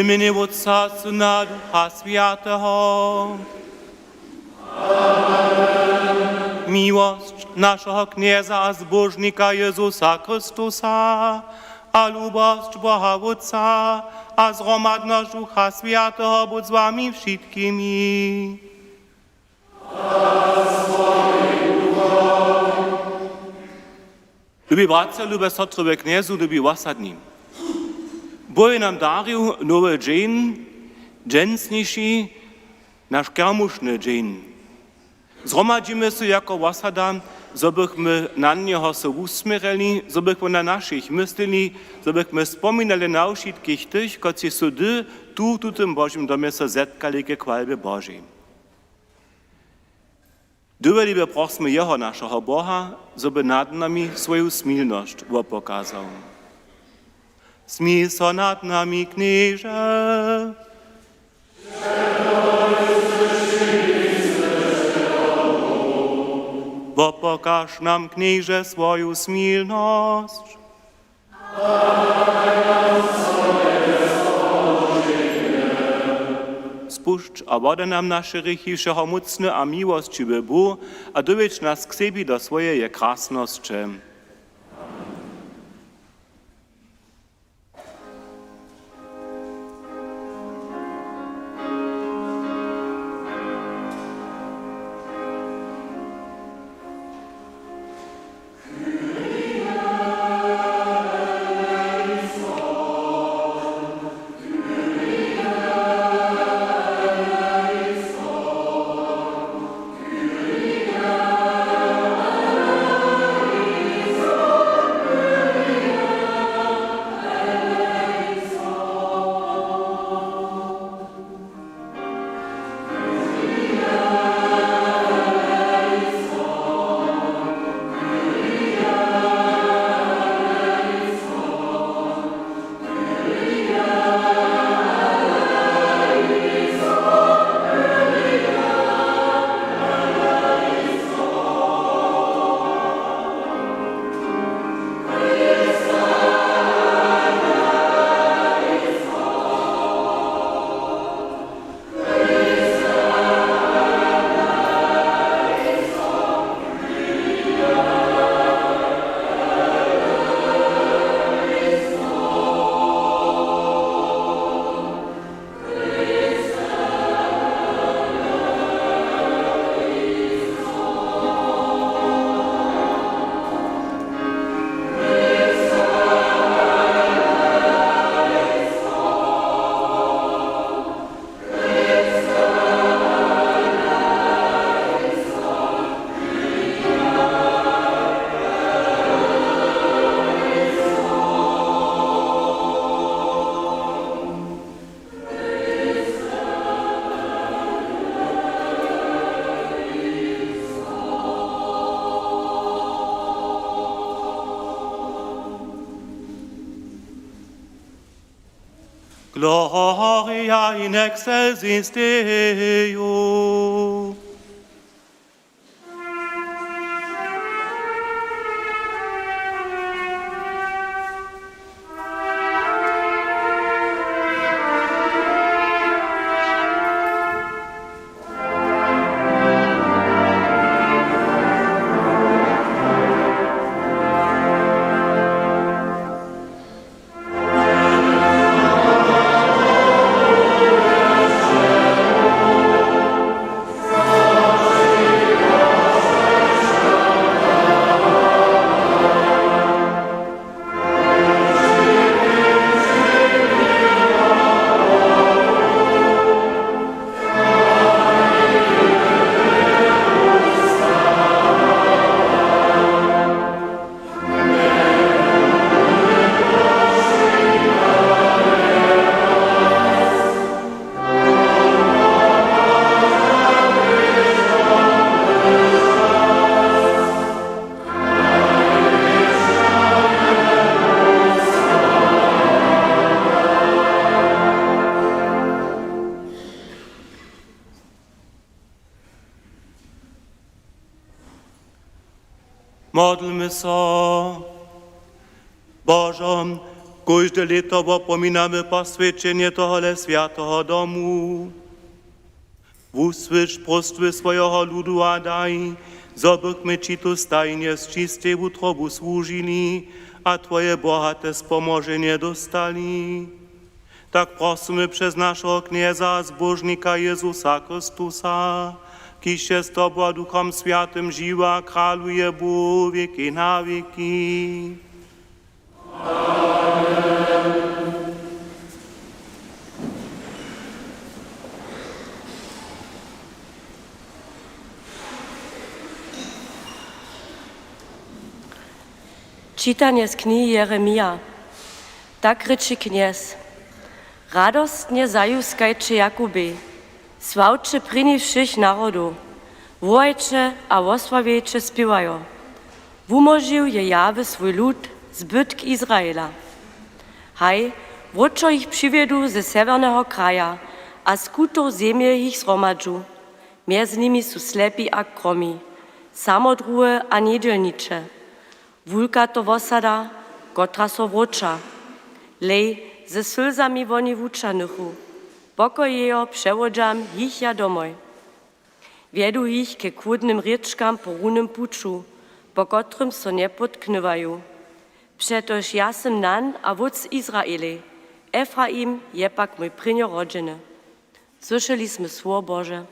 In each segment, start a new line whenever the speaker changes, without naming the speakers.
імені Отця, Сина, Духа Святого. Miłość naszego knieza a zbożnika Jezusa Chrystusa, a lubość Boga Otca, a zgromadność Ducha Świętego bądź z wami wszystkimi. Lubi bratce, lubi sestre, kniezu, lubi wasadni. Bój nam darił nowy dzień, dżensniejszy nasz kermuszny dzień. Zgromadzimy się jako wasada, żebyśmy na niego się usmierili, żebyśmy na naszych myśleli, żebyśmy wspominali na wszystkich tych, którzy są tu w tym Bożym domie się zetkali ke chwale Bożej. Doveliby prosimy Jeho, naszego Boha, żeby nad nami swoją smilność pokazał. Smil się nad nami, knieże. Bo pokaż nam, knieże, swoją smilność. Spuszcz a wodę nam nasze rychy wszeho mocne a miłościwy Bóg, a dowiedź nas k sobie do swojej krasności. Gloria in excelsis Deo. Módlmy się. Boże, Kóžde leto opomíname posvědčenie tohole sviatoho domu. Vusvič prostwy swojego ludu a daj, zobykmy ci tu stajnie z czystej utrobu służyli, a Twoje bohate spomożenie dostali. Tak prosimy przez naszego knieza, zbożnika Jezusa Chrystusa, kiż się z Tobą a Duchom Światym żywa, kraluje Bóg wieki na wieki. Amen.
Čitanje z knihy Jeremija. Tak ryczy kniez. Radostnie zajuskajcie Jakubie, sławcie pryni všich narodów, wołajcie a osławiajcie śpiewają. Wumożył je Jawy swój lud, zbytk Izraela. Haj, wróczo ich przywiedu ze severnego kraja, a z kutów ziemię ich zgromadżu. Między nimi są slepi a kromi, samodruhe a niedzielnicze. Wulka to wosada, kotra so wrócza. Lej, ze slzami woni wuczanychu. Pokojejo przewodzam ich ja domoj. Wiedu ich ke kłudnym rieczkam po runym puczu, po kotrym so nie potknywają. Przetoż ja sem nan a wódz Izraele. Efraim je pak mój prynjorodziny. Słyszeliśmy słowo Boże.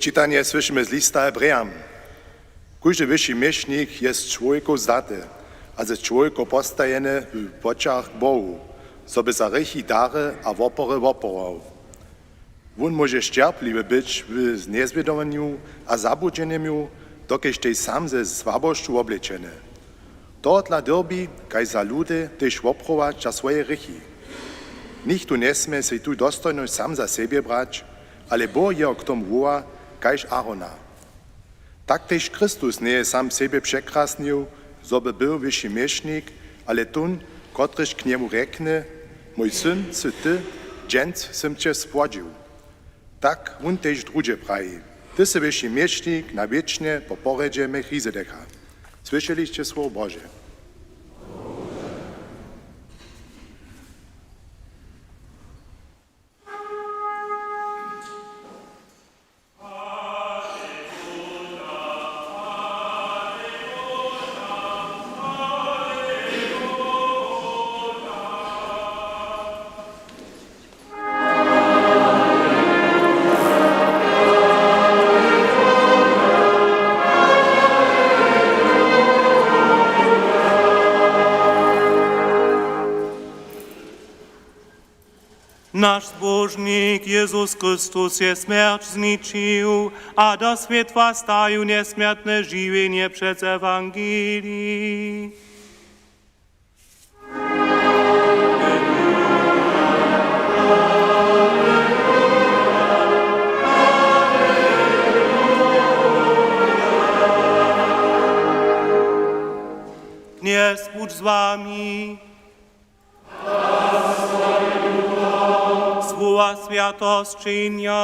Czytanie słyszymy z lista Hebrejam. Każdy wyższy miesznik jest człowieku zdaty, a ze człowieku postajeny w oczach Bogu, żeby za rychy dary a wopory woporował. On może szczerpliwy być w niezwiadomieniu a zabudzeniu, dokiż tej sam ze słabością obleczeny. To dla derbi, kaj za ludy też woprować za swoje rychy. Nikt tu nie smie się tu dostojność sam za siebie brać, ale Bóg je k tomu woła, kajż Arona. Tak też Chrystus nie sam siebie przekrasnił, żeby był wyższy miesznik, ale tun, kotryż k niemu reknie, mój syn, co ty, dżęc sem cię spłodził. Tak on też drugie prawi. Ty se wyższy miesznik na wiecznie po poredzie Melchizedecha. Słyszeliście słowo Boże.
Nasz zbožnik Jezus Chrystus je smrć zničił, a do światła staju niesmiertne żywienie przez Ewangelii. Kniez, budź z wami. Słowa światosczynia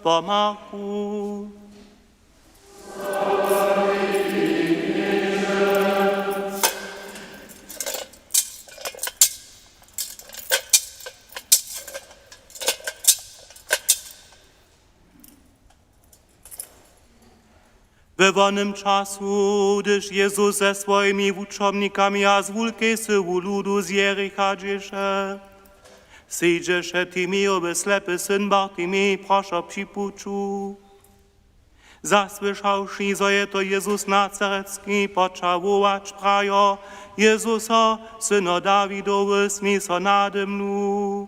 po Marku. We wonym czasu, gdyż Jezus ze swoimi uczomnikami a z wielkiej syłu ludu z Jericha dziesze, sejdziesze Timiowy slepy syn Bartimej prosza připuču. Zasłyszawszy, że je to Jezus Nazarecki, począł wołać prajo, Jezusa, syna Dawidowy, smij so nade mnu.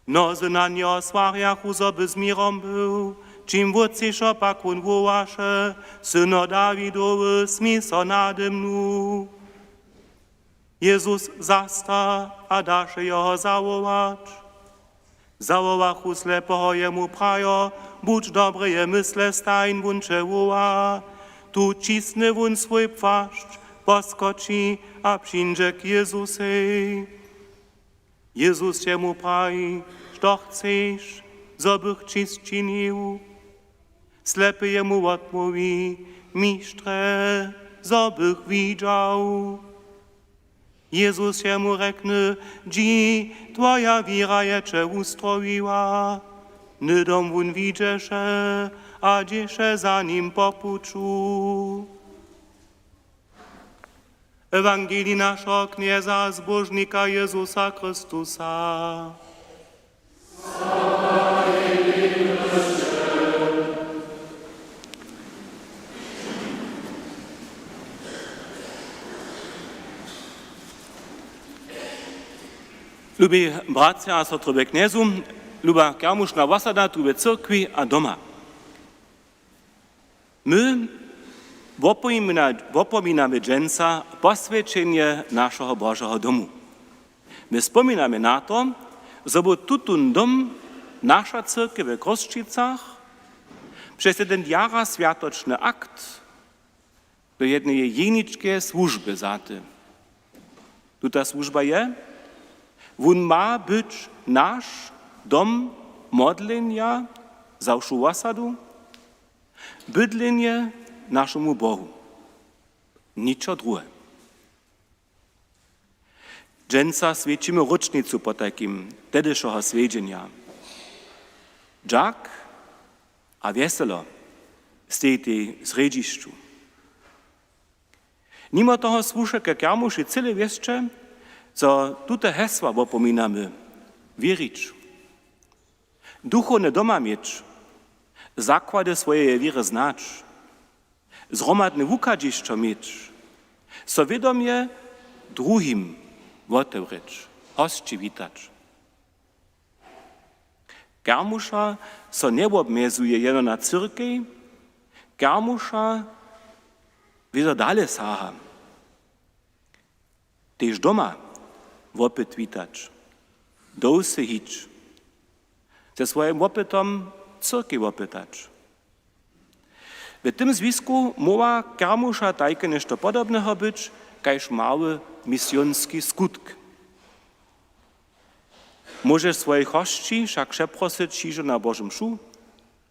Nozy na nie oswariachu, zoby z mirom był, czym wódcisza pak on wołasze, syna Dawidowy, smij so nade mnu. Jezus zasta, a daše jeho zawołać. Zawołachu slepoho jemu prajo, budź dobry je mysle stajn wuncze woła. Tu cisny wun swój płaszcz, poskoczy, a przyjdzie k Jezusej. Jezus jemu prawi, što chcesz, zobych czyst czynił. Slepy jemu odmówi, mistrze, zobych widział. Jezus jemu rekne, dzi, twoja wiera je cię ustroiła. Nydom wun widziesze, a dziesze za nim popuczu. Ewangelii naszego knieza zbożnika Jezusa Chrystusa. Lubi bracia a sestrowie kniezu, luba kermušna wasada tu w cyrkwi a doma. My wopominamy dżęca poswięcenie naszego Bożego domu. My wspominamy na to, że był tutun dom nasza cyrkiew w Kroszczycach przez jeden jara światoczny akt do jednej jeniczkiej służby zaty. Tuta służba je, wun ma być nasz dom modlenia za wasadu, bydlenie naszemu Bohu. Niczo drugie. Dżęca świecimy rocznicu po takim tedyszego swiedzenia. Dżak a weselo stejty w središću. Mimo toho słuszę ke kermuši cyle wieszcze, co tute hesła wopominamy, wierzyć, duchowne doma mieć, zakłady swojej wiery znać, zromadne wukadziszczo mieć, so wiadomie drugim otewreć, hosci witać. Kermusza so nie obmezuje jeno na cyrkej, kermusza wieder dalej saha. Tež doma opyt witać, dousy hić, ze swoim opytom cyrki opytać. W tym związku mowa kermusza tajke nešto podobnego być, kajż mały misjonski skutk. Możesz swoich hości však przeprosić šižo na Bożym mšu,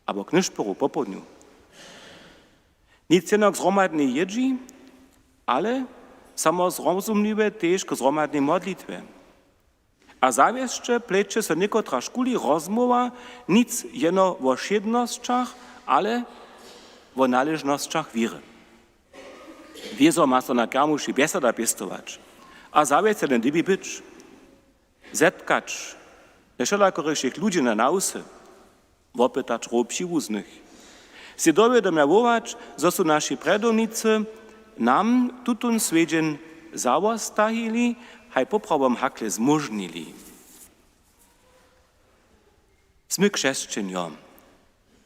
abo k nyšporu popodniu. Nic jenok zromadnej jedzi, ale samo zrozumliwe też k zromadnej modlitwie. A zawieszcze plecze so niekotra szkuli rozmowa nic jeno o siednosťach, ale o należnościach wiry. Wiezo ma so na kermuši beseda pestować, a zawiece den dybi być, zetkać nešelakorejších ludzi na nausy, opytać rob siwuznych. Si dowiadom wołać, że są nasi predownicy nam tutun swiedzien zawostahili, haj poprawom hakle zmożnili. Sme chrześcijanie.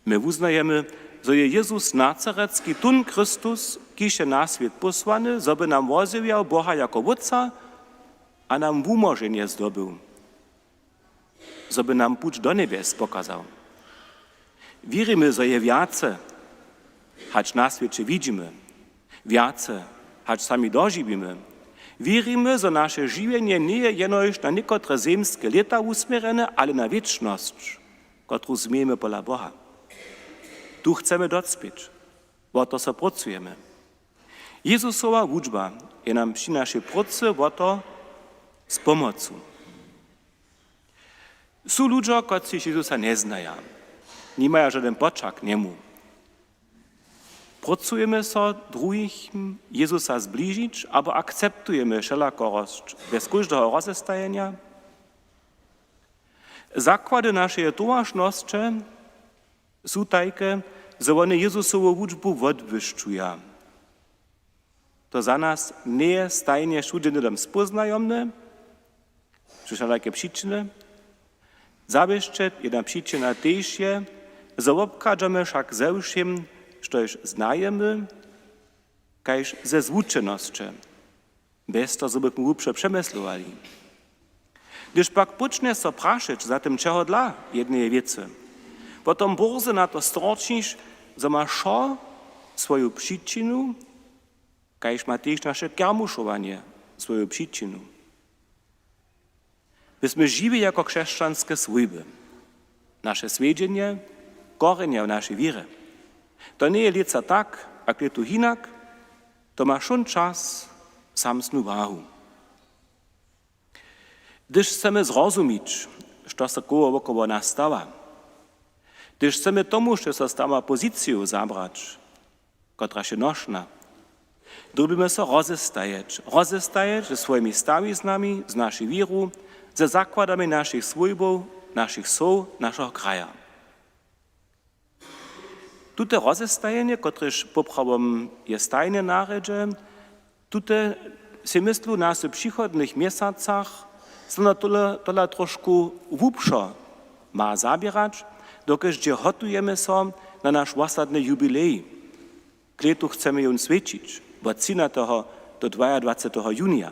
My uznajemy, że je Jezus Nazarecki, tun Chrystus, kiś je na świat posłany, żeby nam wozywiał Boha jako Wódca, a nam umożenie zdobył, żeby nam pуть do niebies pokazał. Wierzymy, że je wiace, choć na świecie widzimy, wiace, choć sami dożywimy. Wierzymy, że nasze żywienie nie jest jenoż na niektóre ziemskie lata usmierone, ale na wieczność, którą zmiemy pola Boha. Tu chcemy docpieć, bo to so pracujemy. Jezusowa wuczba je nam przy naszej pracy o to z pomocą. Są ludzie, którzy Jezusa nie znają, nie mają żaden poczak niemu. Pracujemy so drugich Jezusa zbliżyć, albo akceptujemy wszelakorość bez każdego rozestajenia. Zakłady naszej towarzności są takie, że one Jezusową wuczbu odwyższują. To za nas nie jest stajnie wszędzie spoznajomne, że takie przyczyny. Zabierzcie jedna przyczyna też je, że obkażemy wszak ze wszystkim, co już znajemy, kajż ze zwuczeności, bez to, żebyśmy głupsze przemyslowali. Gdyż pak pocznie so praszyć za tym, czego dla jednej wiece, potem bardzo na to strocisz, że ma szo swoją przyczynę, kajż ma też nasze kiermuszowanie swoją przyczynę. Byśmy żyli jako chrześcijańskie służby. Nasze swiedzenie korenia w naszej wierze. To nie jest lica tak, jak je tu hinak, to ma schon czas samsnu wahu. Gdyż chcemy zrozumieć, co się koło nas stała, gdyż chcemy tomu, że się stała pozycją zabrać, która się noszna, drobimy się rozestajeć ze swoimi stawiznami, z naszej wierą, ze zakładami naszych służbów, naszych soł, naszego kraja. Tute rozestajenie, któreż poprawom jest tajne naredzie, tute si myślą na przychodnych miesiącach, że na tole troszkę głupszo ma zabierać, dokud gotujemy się na nasz ostatni jubilej. Kletu chcemy ją świecić, od 13 do 22 junia.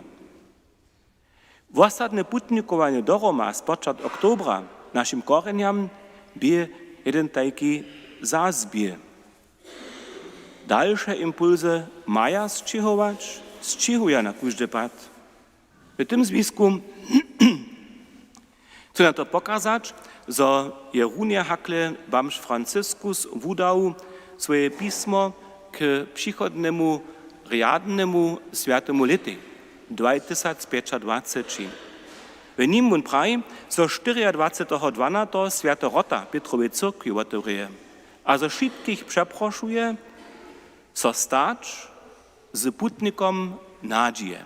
Ostatnie putnikowanie do Roma z początku oktobra naszym koreniam był jeden taki zazbier. Dalsze impulsy maja zczyhować na każdy pad. W tym związku chcę na to pokazać, że Jerunia hakle Bamż Franciskus wydał swoje pismo k przychodnemu riadnemu świętemu letu 2025. W nim on prawi, że 24.12 święta Rota Pietrowej Cyrkwi otworzy, a że wszystkich przeproszuje, so stać z putnikom nadzieję.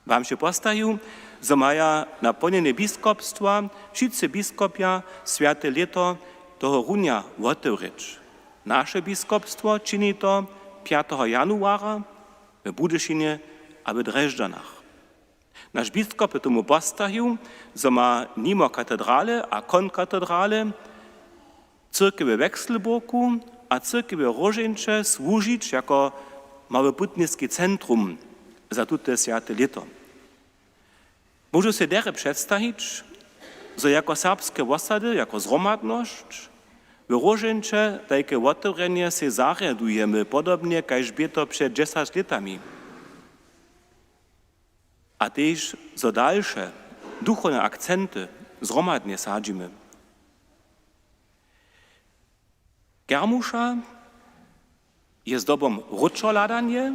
Wam się postawił, że mają napełnione biskupstwa, wszyscy biskupia święte leto toho runia otworzyć. Nasze biskupstwo czyni to 5 januara w Budyszynie a w Dreżdżanach. Nasz biskup tomu postawił, że ma mimo katedrale a konkatedrale cyrkwie w Wechselburgu a cyrkwie w Rożeńcze służyć jako małe putnickie centrum za tute święte leto. Może się dere przedstawić, że jako serbskie osady, jako zromadność, w Rożeńcze takie otworzenie się zariadujemy, podobnie jak by to przed 10 latami. A też za dalsze duchowne akcenty zromadnie sadzimy. Germusza jest dobą ruczoladanie,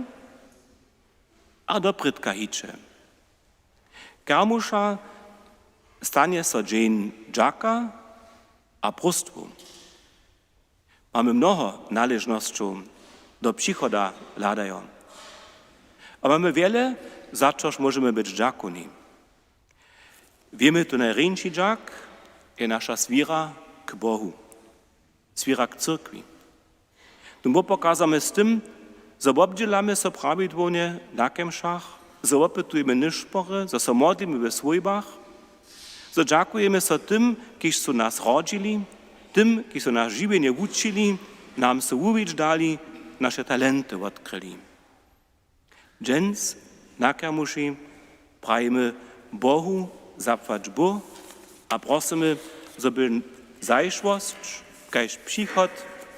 a do prytka hicze. Germusza stanie so dzień dżaka a prostwu. Mamy mnoho należności do przychoda ladają. A mamy wiele, za coż możemy być dżakuni. Wiemy, to najręczy dżak jest nasza swira k Bohu, swira k cyrkwi. Tu pokazamy z tym, że obdzielamy so prawidłownie na kemszach, że opytujemy niszpory, że so modlimy we służbach, So dziękujemy so tym, kiż su nas rodzili, tym, kiż su nas żywienie uczyli, nam so uwić dali, nasze talenty odkryli. Dżens, na Kermuši, prajmy Bohu zapłać Bo, a prosimy, żeby zajszłość, kaž przychod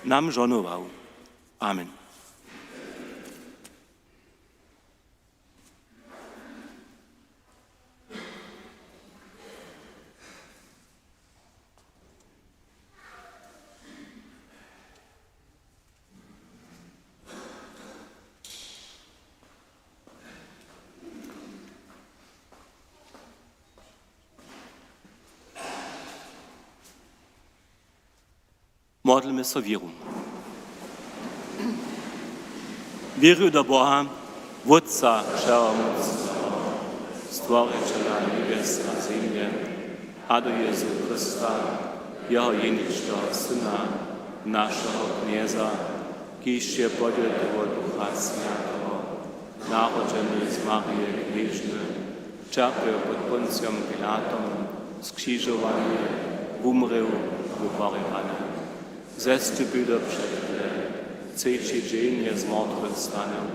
nam żonował. Amen. Modlimy so wieru. Wieruję do Boha, Wódca wszechmocnego, Stworzyciela niebies a ziemię, a do Jezu Chrysta, Jeho jenicznego Syna, naszego Knieza, kiż się podziel tego Ducha Świętego, narodzony z Maryi Gnieżny, cierpiał pod Poncjom Pilatom, skrzyżowany, umrył, wyparowany. Zestąpił do przedle, trzeci dzień je z martwych stanął,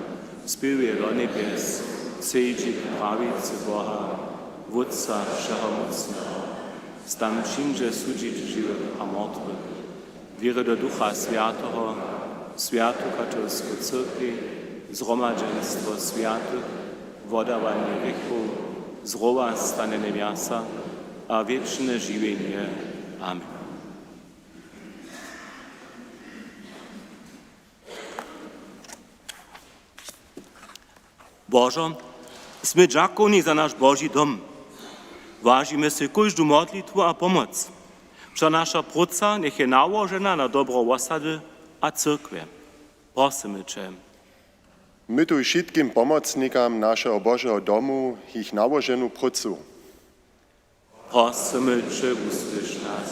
zbył do niebies, siedzi w prawicy Boha, Wódca wszechmocnego. Stam przyjdzie sądzić żywych a martwych. Wierzę do Ducha Świętego, Świętą Katolicką Cyrkwi, zgromadzeństwo świętych, wodawanie grzechów, zdrowa stanie niebiosa, a wieczne żywienie. Amen. Boże, sme dziękowni za nasz Boży dom. Ważymy sobie każdą modlitwę a pomoc. Że nasza praca niech je nałożona na dobro osady a cyrkwie. Prosimy Cię.
My tu wszystkim pomocnikom naszego Bożego domu ich nałoženú pracu.
Prosimy Cię, usłysz nas.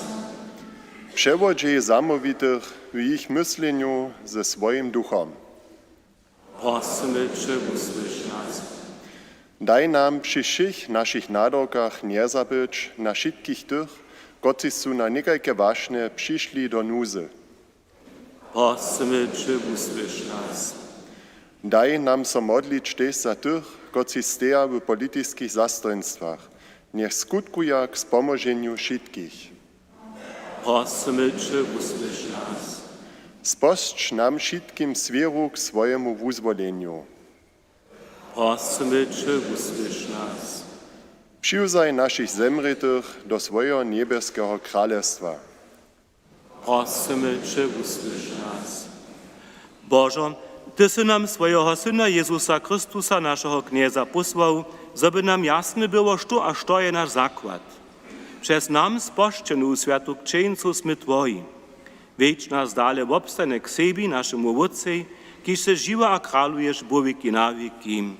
Przewodzij zamówitych w ich myśleniu ze swoim duchom.
Prosimy Cię, usłysz nas.
Daj nam przy všich naszych nadokach nie zabyć na wszystkich tych, którzy są na niekajkie ważne przyszli do nuzy.
Prosimy Cię, usłysz nas.
Daj nam so modlić też za tych, którzy stoją w politycznych zastojnstwach. Niech skutkują k spomożeniu wszystkich.
Prosimy Cię, usłysz nas.
Spostrz nam wszystkim swieru k swojemu wyzwoleniu.
Prosimy Cię, usłysz nas.
Przyuzaj naszych zemrytych do swojego niebieskiego królestwa.
Prosimy Cię, usłysz nas. Boże, Ty si nam swojego Syna Jezusa Chrystusa, naszego Knieza, posłał, żeby nam jasne było, a što je nasz zakład. Przez nam sposzczeną światu księcu sme Twoi. Wiedź nas dalej w obstanie k sebi, naszemu Wódcy, kiż se żywa a kralujesz po wieki na wieki.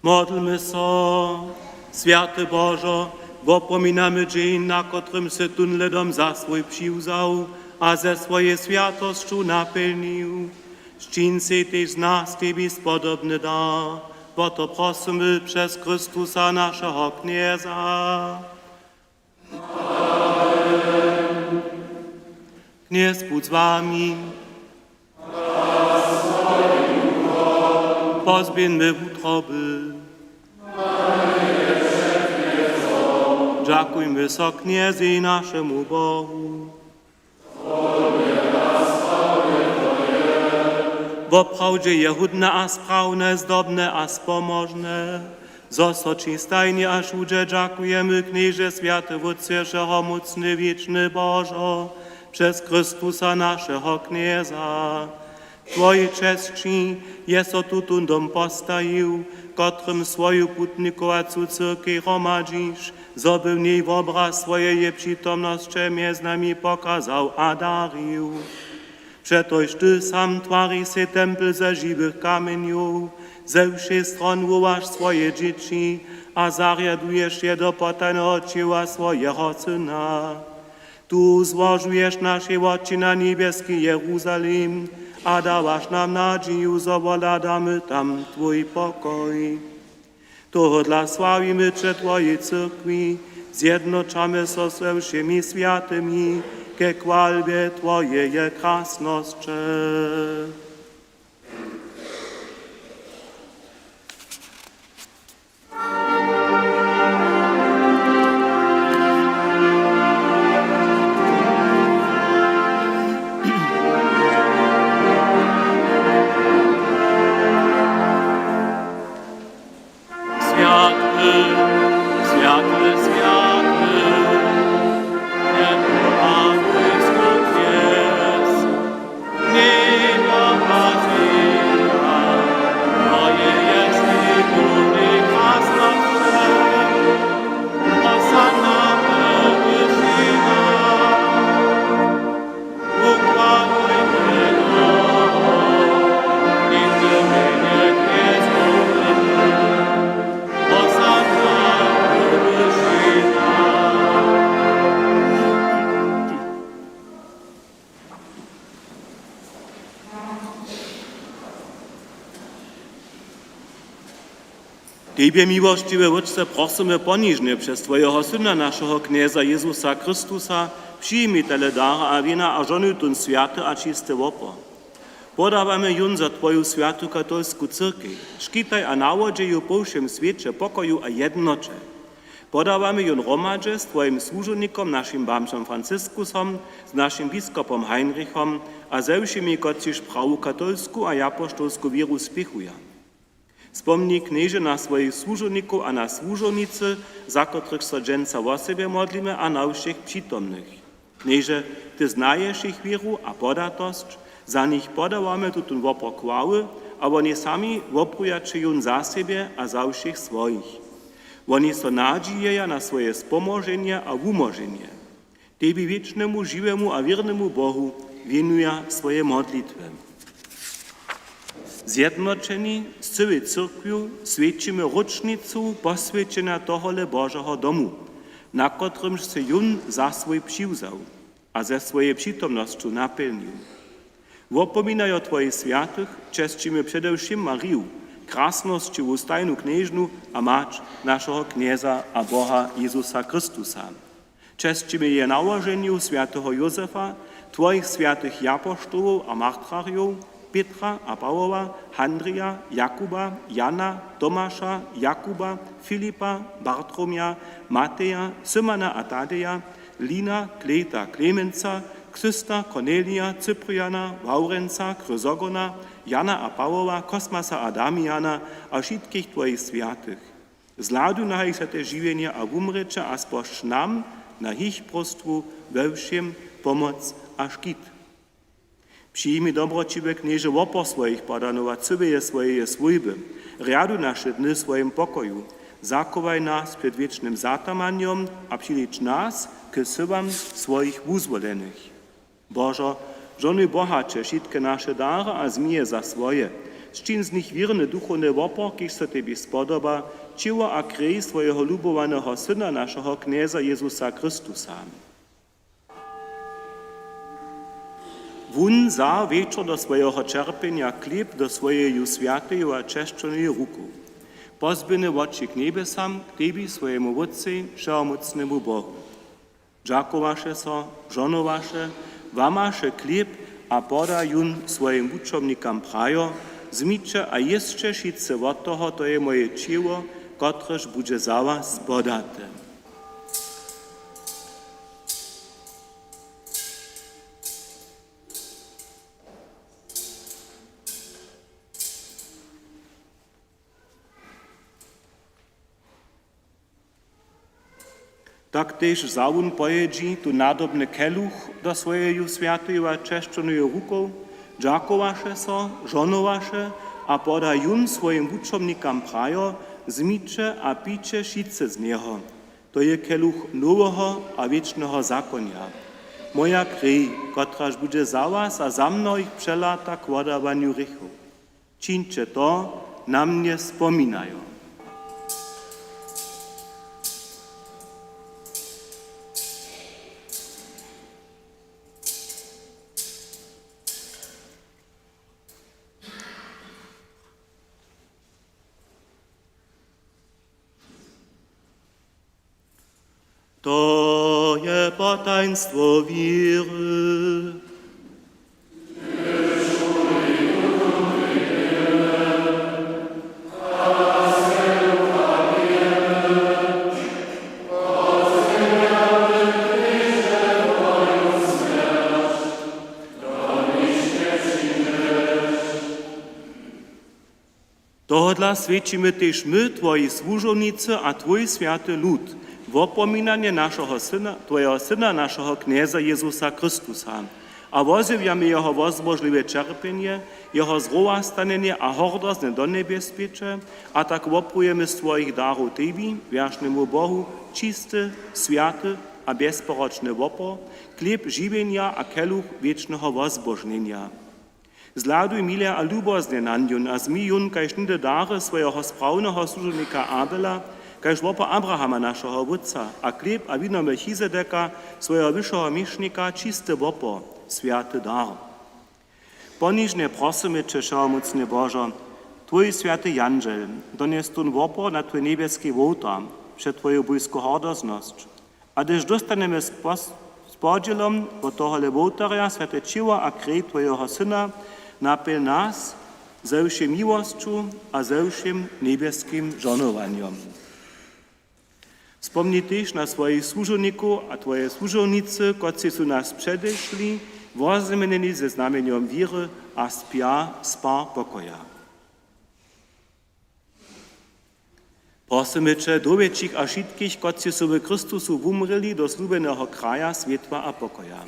Modlmy so, Święty Bożo, wopominamy dzień, na którym se tunle dom za swój przywiązał, a ze swojej świętością napełnił. Szczin se też z nas Tobie spodobny da, bo to prosimy przez Chrystusa naszego Knieza. Kniez budź z wami. Pozbieńmy utroby. Dziękujmy so Kniezy naszemu Bogu. Woprawdzie je hudne a sprawne, zdobne a spomożne. Zosoci stajnie a szudzie dziękujemy Knieże Święty Wódcierzego mocny wieczny Bożo, przez Chrystusa naszego Knieza. Twoje czci jest otutun dom postawił, kotrym swoją putnikowacą cyrkę gromadzisz, zoby w niej w obraz swojej przytomności między nami pokazał a darił. Przetoż Ty sam twari se tempel ze żywych kamieniów, ze wszech stron wołasz swoje dzieci, a zariadujesz je do potajnego dzieła swojego Syna. Tu złożujesz nasze oczy na niebieski Jeruzalem, a dawasz nam nadzieję, zawładamy tam Twój pokoj. Toho dla sławimy Cię Twojej cyrkwi, zjednoczamy so ze wszemi świętymi, ke chwalbie Twojej krasności. Tebie, miłościwy Ojcze, prosimy poniżnie przez Twojego Syna, naszego Knieza Jezusa Chrystusa, przyjmij tele dara a wina a żony tun święty a czysty wopor. Podawamy jun za Twoją świętą katolską cyrkę, szkitaj a nawodzie ju po všem świecie pokoju a jednocze. Podawamy jun romadze z Twoim służebnikom, naszym bamczem Francyskusom, z naszym biskupom Heinrichom a ze všemi, kociż prawu katolską a apostolską wieru spichują. Spomnij Knieże na swoich służebników a na służebnicy, za których so dżęca o siebie modlimy a na všech przytomnych. Knieże, Ty znajesz ich wieru a podatość, za nich podawamy tutun wopor chwały, a oni sami woprujaczy za siebie a za všech swoich. Oni so nadziejeja na swoje spomożenie a umożenie. Tebie wiecznemu, żywemu a wiernemu Bohu winuja swoje modlitwy. Zjednoczeni z całej cyrkwią świadczymy rocznicu poswięcenia tohole Bożego domu, na którym się jun za swój przywiązał, a ze swojej przytomnością napełnił. Wopominają Twoich świętych czcimy przede wszystkim Marię, krasnościową stajną knieżnu a mać naszego Knieza a Boha Jezusa Chrystusa. Czcimy je nałożeniu świętego Józefa, Twoich świętych apostołów a martyrów, Petra a Pawła, Andrija, Jakuba, Jana, Tomasza, Jakuba, Filipa, Bartromia, Mateja, Symona a Tadeja, Lina, Kleta, Klemenca, Krzysta, Kornelia, Cypriana, Waurenca, Chrysogona, Jana a Pawła, Kosmasa a Damiana a wszystkich Twoich świętych. Zladu na ich te żywienie a umrecze a spošt nam, na ich prostwu, we všem pomoc a škit. Przyjmij dobročivé Knieże wopor swoich podanów a cybeje swojej służby, radu nasze dny swoim pokoju, zakowaj nas przed wiecznym zatamaniem a przylicz nas k sybam swoich wyzwolenych. Bożo, żony bohacze wszystkie nasze dary a zmije za swoje, z czym z nich wierny duchowny wopor, kiż se Tebie spodoba, ciło a krej swojego lubowanego Syna, naszego Knieza Jezusa Chrystusa. Wun za wieczór do swojego czerpienia chleb do swojej świętej a czeszczonej ruku. Pozbyny oczy k niebesam, k Tebie swojemu Wódcy, wszechmocnemu Bohu. Dziakowaše so, żonowaše, wamaše chleb a podajun swojim uczomnikam prajo, zmicze a jeszcze šice od toho, to je moje ciło, kotreż bude za was podate. Tak też zawun pojedzi tu nadobny keluch do swojej świętej a czeszczonej ruką, dziakowaše so, żonowaše a podajun swoim uczomnikam prajo, zmicze a picze šice z niego. To je keluch nowego a wiecznego zakonia. Moja krej, kotraż bude za was a za mno ich przelata k wodawaniu rychu. Čińcie to, na mnie spominają. To je potaństwo wiry. Tohodla svedčimy też my, Twoji służownicy, a Twój święty lud, w opominanie naszego Syna, Twojego Syna, naszego Knieza Jezusa Chrystusa, a wozywiamy Jeho wozmożliwe czerpienie, Jeho zrowastanienie a hordosne do niebezpiecze, a tak woprujemy z Twoich darów Tebi, wiecznemu Bohu, czysty, święty a bezporoczny wopor, chleb żywienia a keluch wiecznego wozbożnienia. Zladuj mile a lubozne nanjun, a zmijun, kajż nide dary swojego sprawnego służebnika Abela, kajż wopa Abrahama naszego wódca, a chleb a wino Melchizedeka, swojego wyższego miesznika, czysty wopor, święty dar. Poniżnie prosimy Cię, wszechmocny Boże, Twój święty Janżel, donieś ten wopor na Twój niebieski wołtar, przed Twoją bójską hordosność, a gdyż dostaniemy z podzielom od tohohle wołtarja święte ciło a krew Twojego Syna, napil nas ze všim miłosću a ze všim niebieskim żonowaniem. Wspomnij też na swoich służowników a Twoje służownicy, którzy su nas przedeszli, wozmienili ze znamieniem wiry a spar pokoja. Prosimy Cię, dowiedz ich a wszystkich, którzy su w Chrystusu umreli do slúbeného kraja światła a pokoja.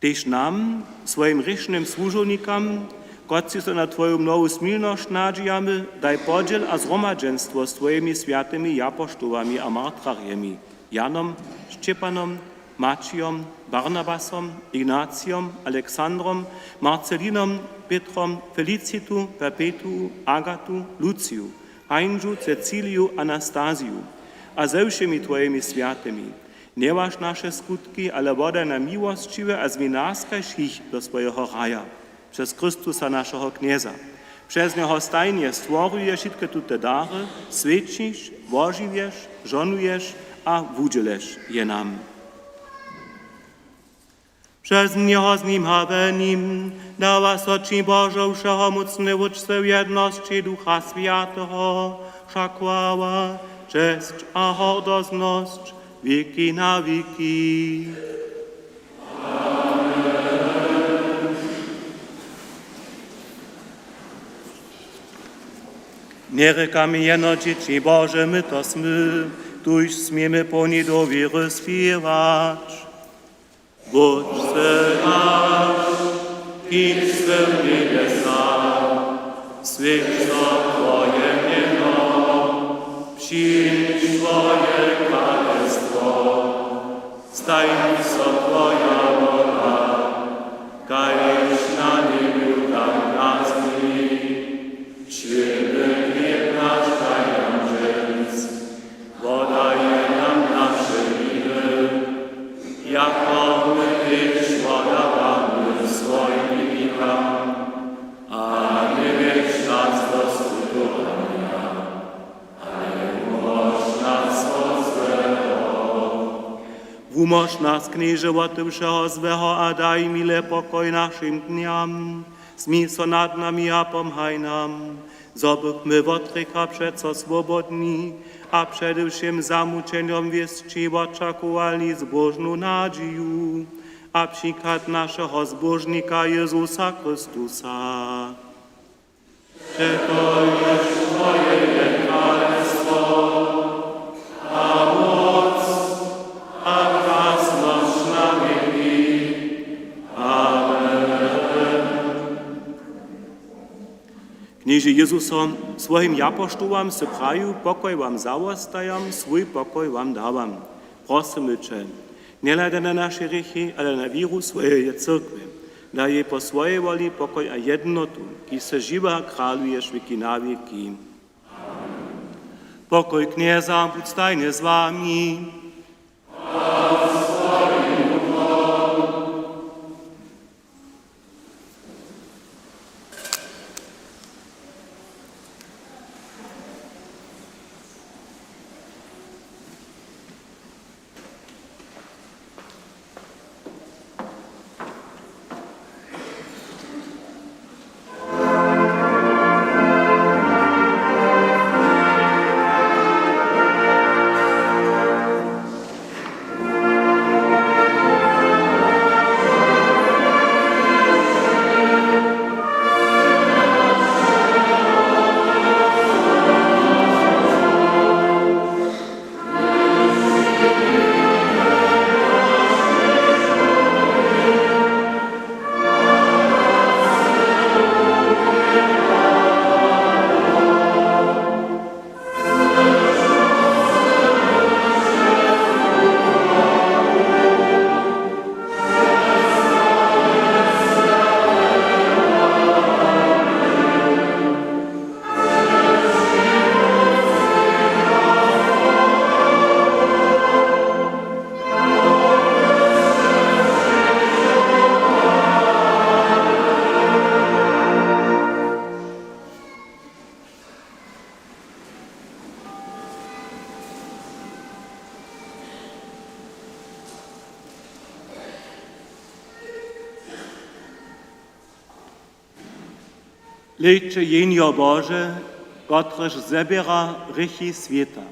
Tež nam, svojim rečnim služovnikam, którzy se na Twoją nowu smilność nadžijamy, daj podziel a zhromadženstvo s Tvojimi świętymi apoštolami a martyrjemi, Janom, Štěpanom, Mačijom, Barnabasom, Ignacijom, Aleksandrom, Marcelinom, Petrom, Felicitu, Perpetu, Agatu, Luciju, Heinžu, Ceciliju, Anastaziju, a ze všemi Tvojimi świętymi. Nie masz nasze skutki, ale woda na miłościwe, a zwinaskajsz ich do swojego raja. Przez Chrystusa naszego Knieza. Przez Niego stajnie stworujesz wszystkie te dary, świecisz, wożywiesz, żonujesz, a wudzielesz je nam. Przez Niego z Nim habenim dała soci Bożą wszechmocny uczce w jedności Ducha Świętego, szakłała, cześć a hordosność, wieki na wieki. Nie rekamy jeno dzieci Boże, my to smy, tuż smiemy po niej do wiry śpiewać. Bądź se nasz, kim swe w niebiesach, swych Twoje mieno, przyjdź Twoje królestwo, staj so Twoja wola, kajż na niebiu tak na ziemi. Umoż nas, knieże, od všeho złego, a daj mile pokoj naszym dniam. Zmij so nad nami a pomhaj nam, zobychmy wotryka przeco swobodni, a przede wszystkim zamuczeniom wieszczy oczekowali zbożną nadzieję, a przykład naszego zbożnika Jezusa Chrystusa. Przekonasz Twoje królestwo, a moc, a własność na wieki. Amen. Knieże Jezusom, swoim apostołom se praju, pokoj wam załostajam, swój pokoj wam dawam. Prosimy Cię, nie lada na nasze grzechy, ale na wiru swojej cyrkwy. Daj jej po swojej woli pokoj a jednotu, ki se żywa kralujesz wieki na wieki. Pokoj knieza, buď stajnie z wami. Liczy jenio Boże, Gotryż zebiera rychi świata.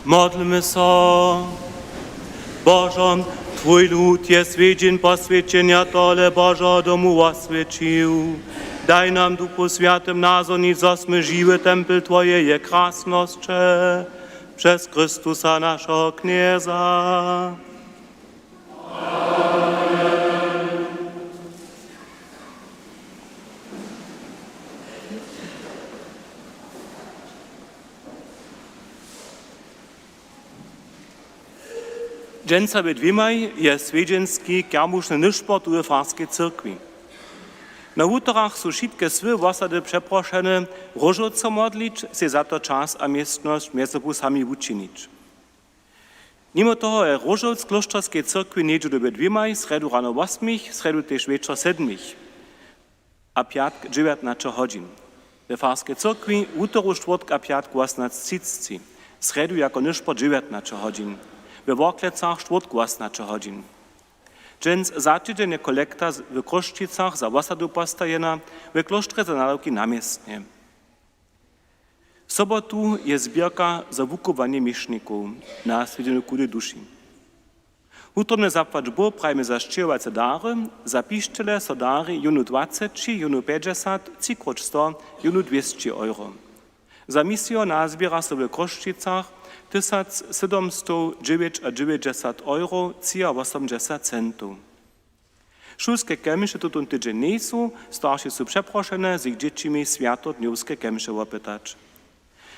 Modlmy so. Bożo, Twój lud jest wiedzien poswięcenia Tole Bożo domu oswiecił. Daj nam Duchu Świętym nazonić, zosmy żywy tempel Twojej krasności przez Chrystusa naszego Knieza. Dżęca Bedwimaj jest swiedzienski kiermuszny nyszport u Farskiej Cyrkwi. Na utorach są wszystkie swy osady przeproszone różoco modlić, się za to czas a miestność między sami uczynić. Mimo toho je różoc kloszczarskiej cyrkwi niedzielu Bedwimaj, sredu rano 8, sredu też wieczor 7, a piatk 19 godzin. We Farskiej Cyrkwi utoru czwartk a piatk 18:30, sredu jako nyszport 19 godzin. We Worklecach czwartku 18 godzin. Dżęc zatydzenje kolekta w Kroszczycach za osadu postajena, we klosztrze za nalawki namiestnie. W sobotu jest zbierka za wukowanie mieszników na swiedzieniu kudy duszy. Utorne zapłać bo prajmy za szczyrowace dary, za piszczele so dary junu 20, junu 50, cikroć 100, junu 200 euro. Za misjo nazbiera so w Kroszczycach 1790 euro, cia 80 centów. Szulskie kemsze tutun tydzień nie są, starsi są przeproszone, z ich dziećmi światodniowskie kemsze opytać.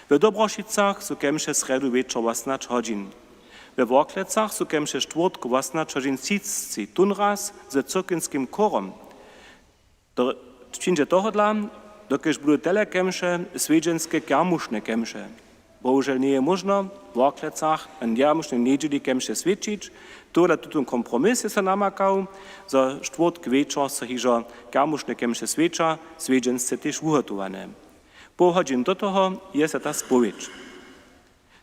W Dobrošicach są kemsze sredu wieczor 18 godzin. We Worklecach są kemsze czwartku 18 godzin cicci, tunraz ze cyrkinskim korom. Przyjdzie tohodla, dokiż były tyle kemsze, swiedzienskie kiermuszne kemsze. Bohužel nie je možno v Worklecach en jarmušnej nedželi kemše svedčić, tole tutun kompromis je se namakał, za štvrtk večer se hižo kjermušne kemše svedča, svedžence tež uhotowane. Po hodin do toho je se ta spowiedź.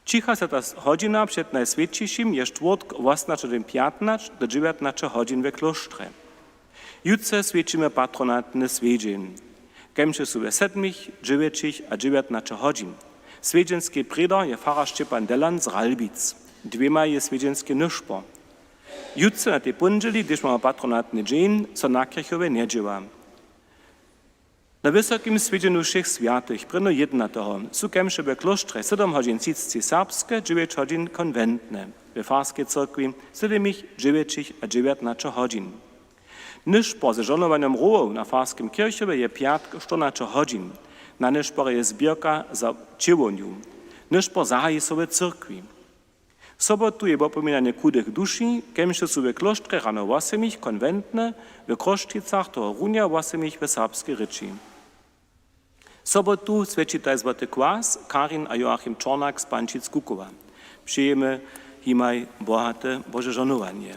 Cicha se ta hodina przed najsvedčišim je štvrtk 18:15 do 19 godzin we kloštre. Jutce svedčimy patronatne svedžen. Kemše su ve 7, 9 a 19 godzin. Swiedzienski preda je Pfarrer Szczepan Delan z Ralbic. Dwiema je swiedzienski nyszpo. Jutce na tej pundzeli, gdyż mamy patronatny dzień, co na kirchowe nie dzieła. Na wysokim swiedzieniu wszech świętych, prino jedna toho, su kemsze we klosztre 7 godzin cicci serbskie, 9 godzin konwentne. We Farskiej Cyrkwi 7, 9 a 19 godzin. Nyszpo ze żonowaniem rołów na Farskim kirchowe je piatk 14 godzin. Na nyszporze jest zbierka za ciewoniu. Nyszpor zahaji sobie cyrkwi. W sobotu je popominanie kudych duszy, kemše su we klosztre rano 8, konwentne, we Kroszczycach toho runia 8 we serbskiej ryczy. W sobotu svečitaj złoty kwas, Karin a Joachim Czornak z Pančic Kukowa. Przyjemy himaj bohate Boże żonowanie.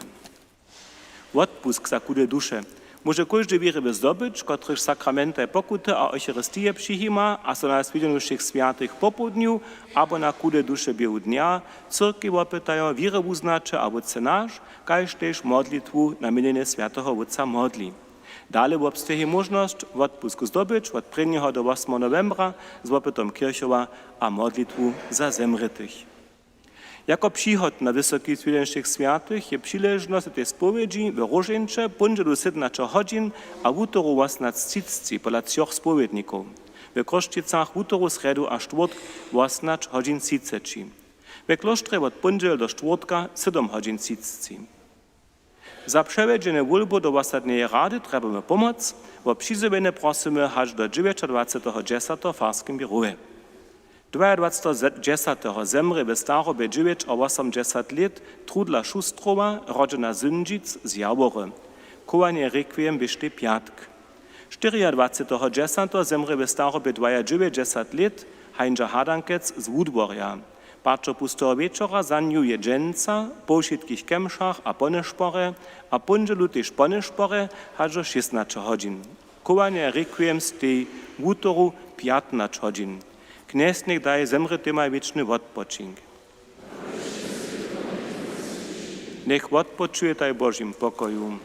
Odpusk za kude dusze. Może każdy wiery zdobyć, których sakramente pokuty a Eucharystię przyjima, a so na swiedzieniu wszech świętych po południu, albo na kude dusze biegu dnia, cyrki opytają wierę uznacze a wódce nasz, kaž też modlitwu na imieniu świętego wódca modli. Dalej obsteje możliwość odpusku zdobyć od 1 do 8 novembra z opytom kirchowa a modlitwu za zemrytych. Jako przychod na Wysoki Swiedzień Wszech Świętych je przyleżność tej spowiedzi w Różeńcze pundzelu 17 godzin a w utoru 18:30 pola 3 spowiedników. W Kroszczycach w utoru sredu a czwartk 18 godzin 30. W klosztrze od pundzelu do czwartka 7 godzin 30. Za przewiedzenie wólbu do ostatniej rady trzebamy pomoc, bo przyzywienie prosimy aż do 29.10 w Farskim biurze. 22.10. zemry we starobie 89 lat Trudla Šustrowa, rodzina Zyndzic z Jawory. Kołanie requiem wyszty piatk. 24.10. zemry we starobie 90 lat Heinja Hadankec z Wudworja. Patrzo pustego wieczora zaniuje dżęca, po wszystkich kemszach a poneszpore, a pundzelu też poneszpore, aż 16 godzin. Kołanie requiem z tej wutoru 15 godzin. Kniesnik daje zemrytymaj wieczny odpoczynk. Niech odpoczuje taj Bożym pokoju.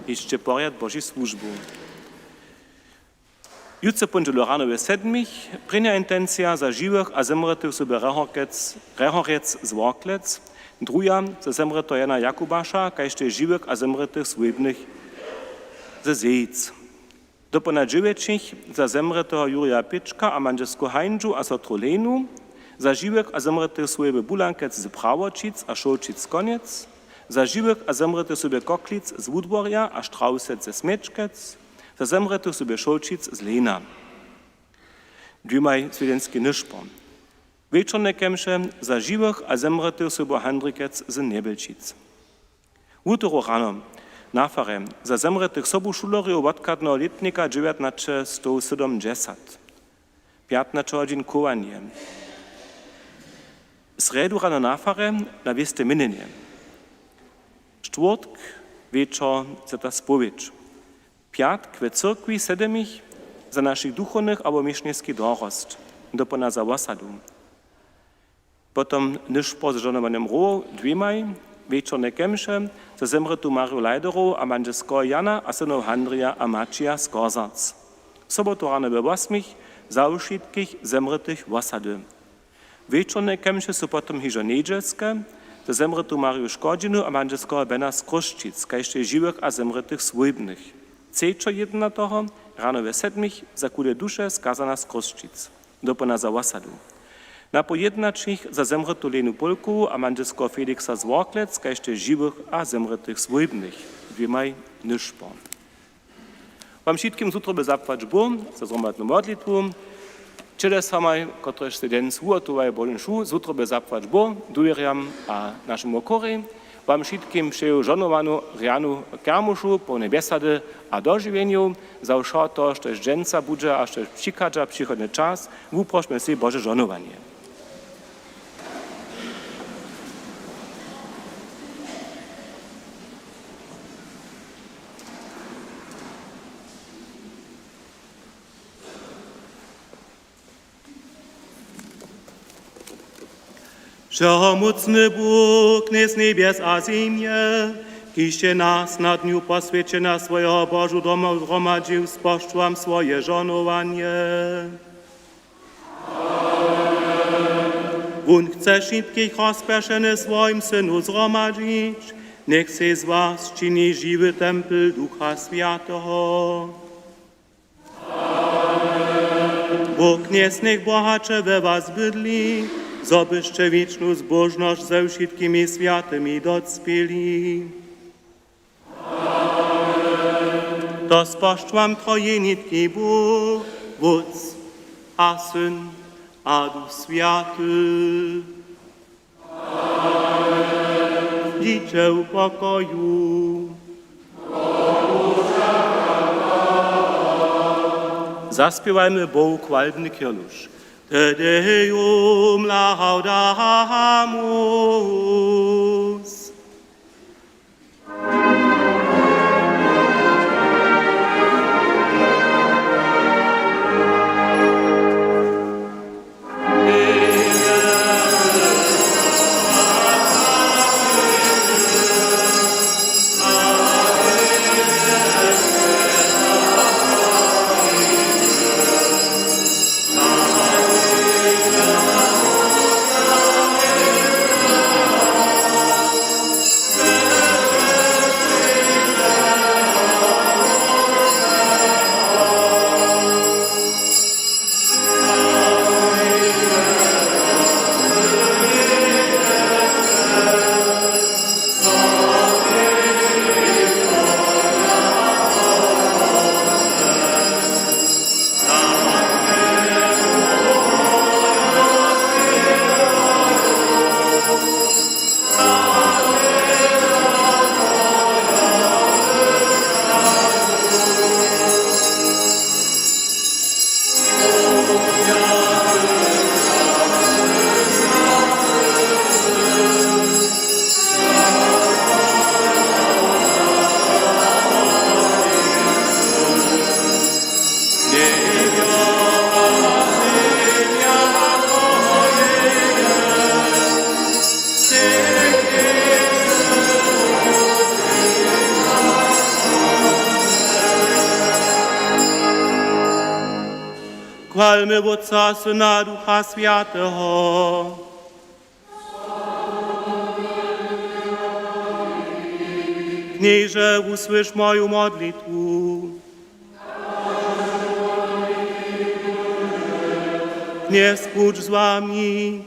Jeszcze poriad Boży służbu. Jutce ponđelo rano ve 7, prinja intencija za živih a zemretih sobie rehorec z Worklec, druga za zemreto Jana Jakubaša, kajšte živih a zemretih svojbnih ze Zejc. Do ponadživećih za zemretého Jurija Pička a manžesku Hajnžu a Sotrolenu, za živih a zemretih svojbe Bulankec z Pravočic a Šolčic Konec, za živih a zemretih sobie Koklic z Wudworja a Štrausec ze Smečkec, za zemretych sobie Šolčic z Lena. Dvimaj svedensky nišpo. Večerne kemše za živých a zemretych sobie Handrikec z Nebelčic. Utoro rano, na fare, za zemretych sobu šulorjev odkadného letnika 1970. 15 hodin kovanie. Sredu rano na fare, na veste minenie. Čtvrtk, večer, zeta spowiedź. Piatk ve cyrkwi sedemich za naszych duchownych albo miesznieckich dorost, dopona za osadu. Potom niszpo z żonowanym roh, dwimaj, wieczorne kemsze, za zemretu Mariu Lajderow a manžesko Jana a synov Handrija a Mačija z Korzarc. Sobotu rano we 8 za ušitkich zemretych osady. Wieczorne kemsze są potom hižo niedzielskie, za zemretu Mariu Škodžinu a manžesko Bena z Kruščic, kajšte živých a zemretych svojbnych. Cečo jedna toho, rano ve 7 za kude duše skazana z Kruščic, dopona za osadu. Na pojednačích za zemretu Lenu Polkovu a manžesko Felixa z Worklec, kajšte živých a zemretych svojbnych, dvimaj nišpo. Vám všetkým zutro by zapłać Bóg za zromadnú modlitwu. Čele samaj, kotrež se den zúhotovaj bolenšu, zutro by zapłać Bóg, dujeriam a našemu okorej. Vám všetkým přeju žonovanú rianu kermušu, plné besady a doživeniu, za všo to, što je dženca budže a što je přikadža přichodný čas, uprošme si Bože žonovanie.
Wszechmocny Bóg, z niebies a ziemię, kiście nas na dniu poswięcenia swojego Bożu domu zgromadził, sposzczłam swoje żonowanie. On chce wszystkich rozpeszony swoim Synu zgromadzić, niech się z was czyni żywy tempel Ducha Świętego. Bóg niech bohacze we was bydli, zobyście wieczną zbożność ze wszystkimi świętymi docpili. To sposzczłam trojenitki Bóg, Wódz a Syn a Duch Święty. Dziecię pokoju.
Zaspiewajmy Bogu chwalbny kielusz.
Te Deum laudamus. Chwalmy Otca, Syna, Ducha Świętego. Knieże, usłysz moją modlitwę. Nie spójrz z wami.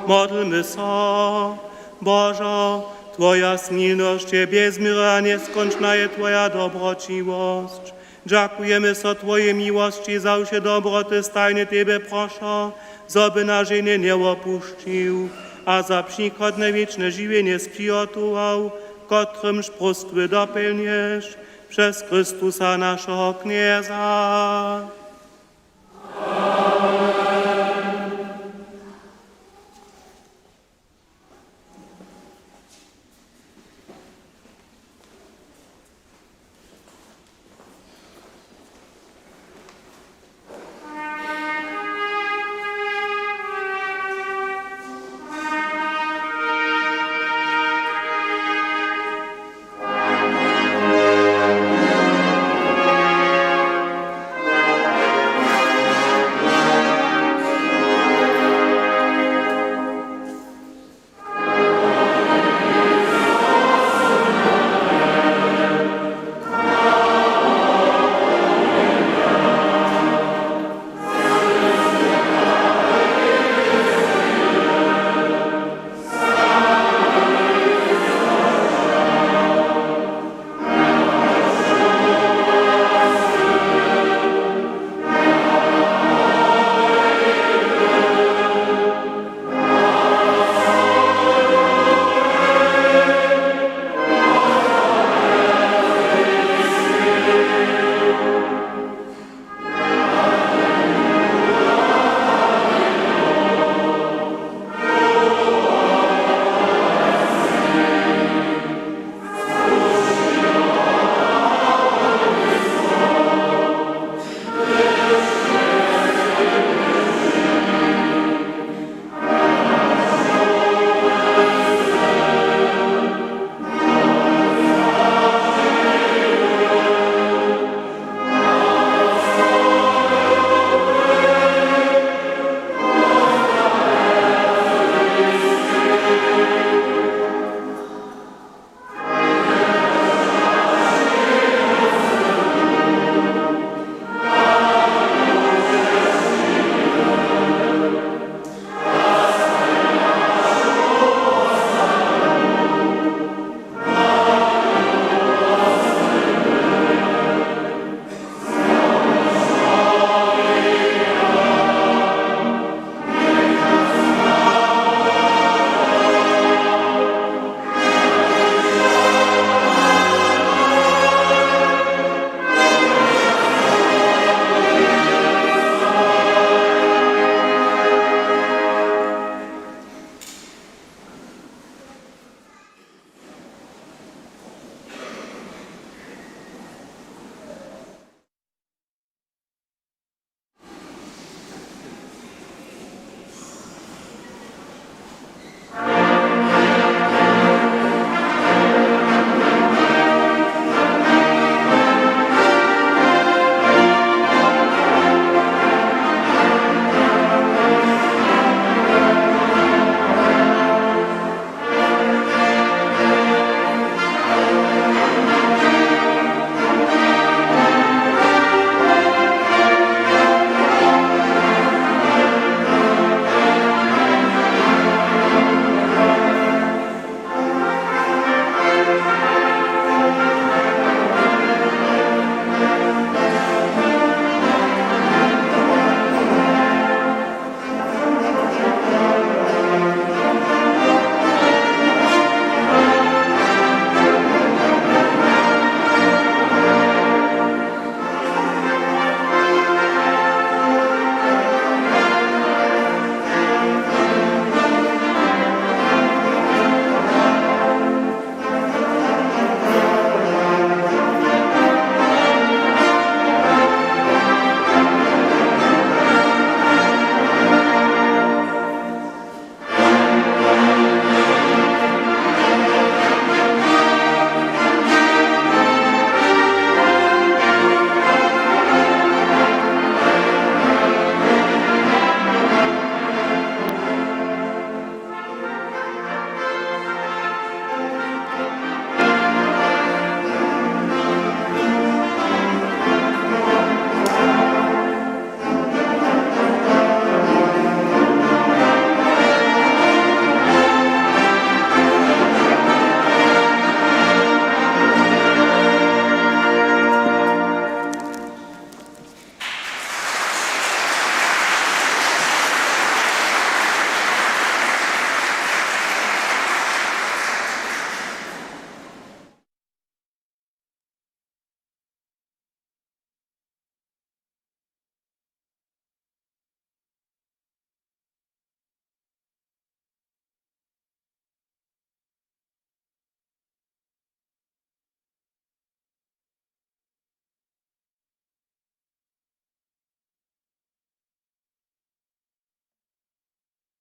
Modlmy się. Boże, Twoja silność, bezmierna, nieskończona jest Twoja dobrociwość. Dziękujemy za Twoje miłości, za wszystkie dobroty stajne Tebe proszę, żeby na ziemię nie opuścił, a za przychodne wieczne żywienie sprzyjatował, którymż prostwy dopełniesz przez Chrystusa naszego Knieza.